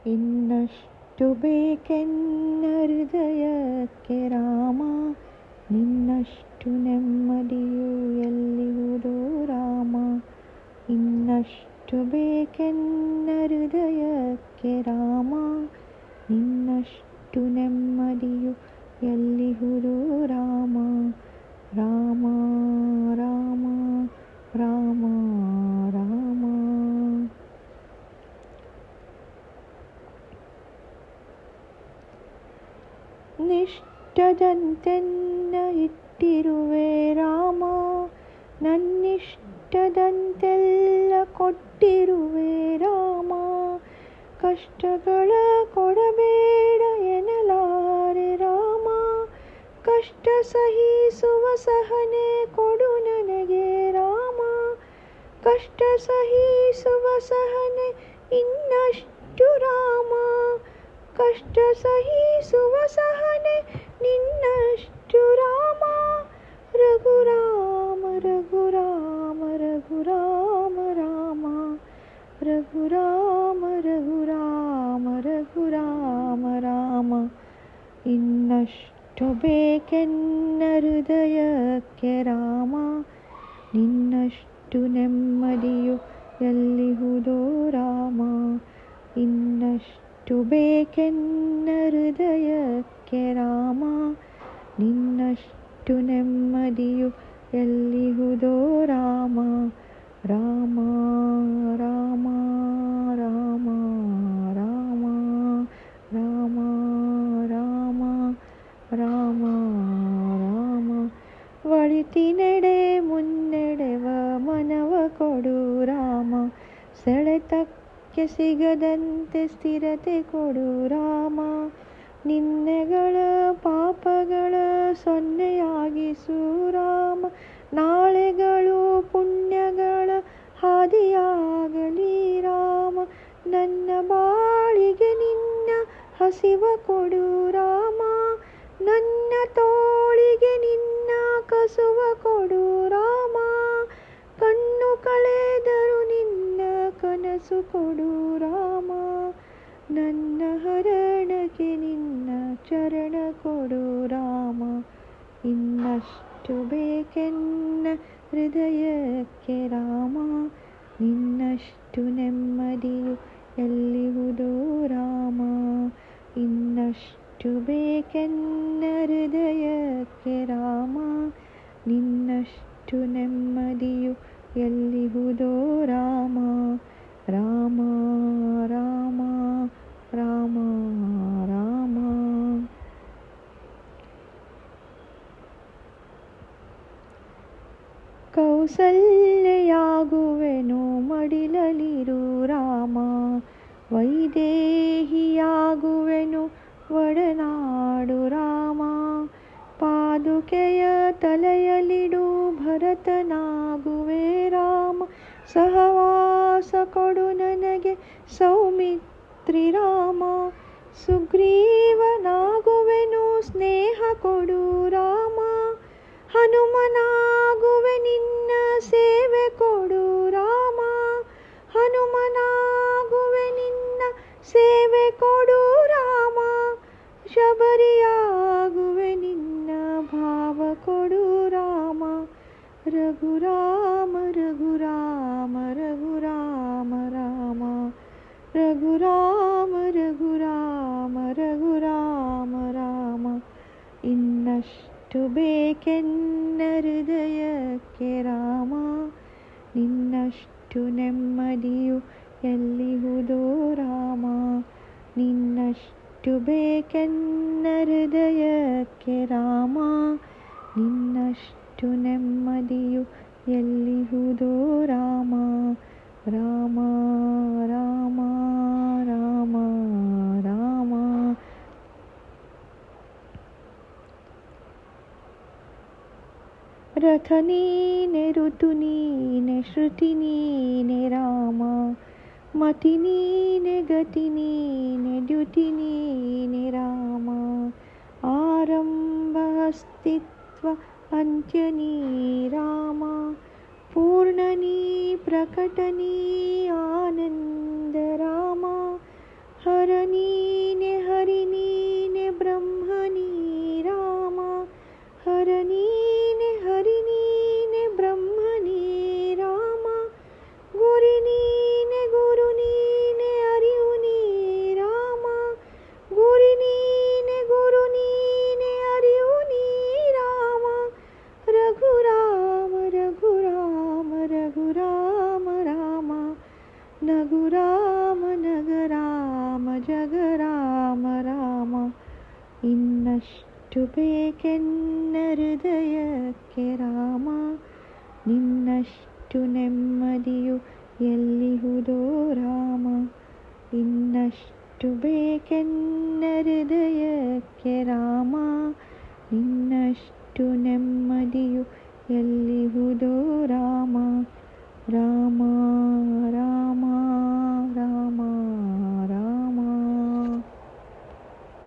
ಇನ್ನಷ್ಟು ಬೇಕೆನ್ನ ಹೃದಯಕ್ಕೆ ರಾಮ, ನಿನ್ನಷ್ಟು ನೆಮ್ಮದಿಯು ಎಲ್ಲಿಹುದೋ ರಾಮ. ಇನ್ನಷ್ಟು ಬೇಕೆನ್ನ ಹೃದಯಕ್ಕೆ ರಾಮ, ನಿನ್ನಷ್ಟು ನೆಮ್ಮದಿಯು ಎಲ್ಲಿಹುದೋ ರಾಮ. ರಾಮ ರಾಮ ರಾಮ ರಾಮ. ನಿಷ್ಠದಂತೆನ್ನ ಇಟ್ಟಿರುವೆ ರಾಮ, ನನ್ನಿಷ್ಟದಂತೆಲ್ಲ ಕೊಟ್ಟಿರುವೆ ರಾಮ. ಕಷ್ಟಗಳ ಕೊಡಬೇಡ ಎನ್ನಲಾರೆ ರಾಮ, ಕಷ್ಟ ಸಹಿಸುವ ಸಹನೆ ಕೊಡು ನನಗೆ ರಾಮ. ಕಷ್ಟ ಸಹಿಸುವ ಸಹನೆ ಇನ್ನಷ್ಟು ರಾಮ, ಕಷ್ಟ ಸಹಿಸುವ ಸಹನೆ ನಿನ್ನಷ್ಟು ರಾಮ. ರಘುರಾಮ ರಘುರಾಮ ರಘುರಾಮ ರಾಮ, ರಘುರಾಮ ರಘುರಾಮ ರಘುರಾಮ ರಾಮ. ಇನ್ನಷ್ಟು ಬೇಕೆನ್ನ ಹೃದಯಕ್ಕೆ ರಾಮ, ನಿನ್ನಷ್ಟು ನೆಮ್ಮದಿಯು ಎಲ್ಲಿಹುದೋ ರಾಮ. ಇನ್ನಷ್ಟು ಬೇಕೆನ್ನ ಹೃದಯಕ್ಕೆ ರಾಮ, ನಿನ್ನಷ್ಟು ನೆಮ್ಮದಿಯು ಎಲ್ಲಿಹುದೋ ರಾಮ. ರಾಮ ರಾಮ ರಾಮ ರಾಮ ರಾಮ ರಾಮ ರಾಮ ರಾಮ. ಒಳಿತಿನೆಡೆ ಮುನ್ನಡೆವ ಮನವ ಕೊಡು ರಾಮ, ಸೆಳೆತಕ್ಕೆ ಸಿಗದಂತೆ ಸ್ಥಿರತೆ ಕೊಡು ರಾಮ. ನಿನ್ನೆಗಳ ಪಾಪಗಳ ಸೊನ್ನೆಯಾಗಿಸು ರಾಮ, ನಾಳೆಗಳು ಪುಣ್ಯಗಳ ಹಾದಿಯಾಗಲಿ ರಾಮ. ನನ್ನ ಬಾಳಿಗೆ ನಿನ್ನ ಹಸಿವ ಕೊಡು ರಾಮ, ನನ್ನ ತೋಳಿಗೆ ನಿನ್ನ ಕಸುವ ಕೊಡು ರಾಮ. ಕಣ್ಣು ಕಳೆದರು ನಿನ್ನ ಕನಸು ಕೊಡು ರಾಮ, ನನ್ನ ಹರಣಕ್ಕೆ ನಿನ್ನ ಚರಣ ಕೊಡು ರಾಮ. ಇನ್ನಷ್ಟು ಬೇಕೆನ್ನ ಹೃದಯಕ್ಕೆ ರಾಮ, ನಿನ್ನಷ್ಟು ನೆಮ್ಮದಿಯು ಎಲ್ಲಿಹುದೋ ರಾಮ. ಇನ್ನಷ್ಟು ಬೇಕೆನ್ನ ಹೃದಯಕ್ಕೆ ರಾಮ, ನಿನ್ನಷ್ಟು ನೆಮ್ಮದಿಯು ಎಲ್ಲಿಹುದೋ ರಾಮ. ರಾಮ ರಾಮ ರಾಮ ರಾಮ. ಕೌಸಲ್ಯಾಗುವೆನು ಮಡಿಲಲಿರು ರಾಮ, ವೈದೇಹಿಯಾಗುವೆನು ಒಡನಾಡು ರಾಮ. ಪಾದುಕೆಯ ತಲೆಯಲಿಡು ಭರತನಾಗುವೆ ರಾಮ, ಸಹವಾಸ ಕೊಡು ನನಗೆ ಸೌಮಿತ್ರಿ ರಾಮ. ಸುಗ್ರೀವನಾಗುವೆನು ಸ್ನೇಹ ಕೊಡು ರಾಮ, ಹನುಮನಾಗುವೆ ನಿನ್ನ ಸೇವೆ ಕೊಡು ರಾಮ. ಹನುಮನಾಗುವೆ ನಿನ್ನ ಸೇವೆ ಕೊಡು ರಾಮ, ಶಬರಿಯಾಗುವೆ ನಿನ್ನ ಭಾವ ಕೊಡು ರಾಮ. ರಘುರಾಮ ರಘುರಾಮ ರಘುರಾಮ ರಾಮ, ರಘುರಾಮ ರಘುರಾಮ ರಘುರಾಮ ರಾಮ. ಇನ್ನಷ್ಟು ಬೇಕೆನ್ನ ಹೃದಯಕ್ಕೆ ರಾಮ, ನಿನ್ನಷ್ಟು ನೆಮ್ಮದಿಯು ಎಲ್ಲಿಹುದೋ ರಾಮ. ನಿನ್ನಷ್ಟು ಬೇಕೆನ್ನ ಹೃದಯಕ್ಕೆ ರಾಮ, ನಿನ್ನಷ್ಟು ನೆಮ್ಮದಿಯು ಎಲ್ಲಿಹುದೋ ರಾಮ. ರಾಮ ರಾಮ ರಾಮ ರಾಮ. ರಥ ನೀನೆ ಋತು ನೀನೆ ಶ್ರುತಿ ನೀನೆ ರಾಮ, ಮತಿ ನೀನೆ ಗತಿ ನೀನೆ ದ್ಯುತಿ ನೀನೆ ರಾಮ. ಆರಂಭ ಅಸ್ತಿತ್ವ ಅಂತ್ಯ ನೀ ರಾಮ, ಪೂರ್ಣ ನೀ ಪ್ರಕಟ ನೀ ಆನಂದ ರಾಮ. ಹರ ಜಗ ರಾಮ ರಾಮ. ಇನ್ನಷ್ಟು ಬೇಕೆನ್ನ ಹೃದಯಕ್ಕೆ ರಾಮ, ನಿನ್ನಷ್ಟು ನೆಮ್ಮದಿಯು ಎಲ್ಲಿಹುದೋ ರಾಮ. ಇನ್ನಷ್ಟು ಬೇಕೆನ್ನ ಹೃದಯಕ್ಕೆ ರಾಮ, ನಿನ್ನಷ್ಟು ನೆಮ್ಮದಿಯು ಎಲ್ಲಿಹುದೋ ರಾಮ. ರಾಮ ರಾಮ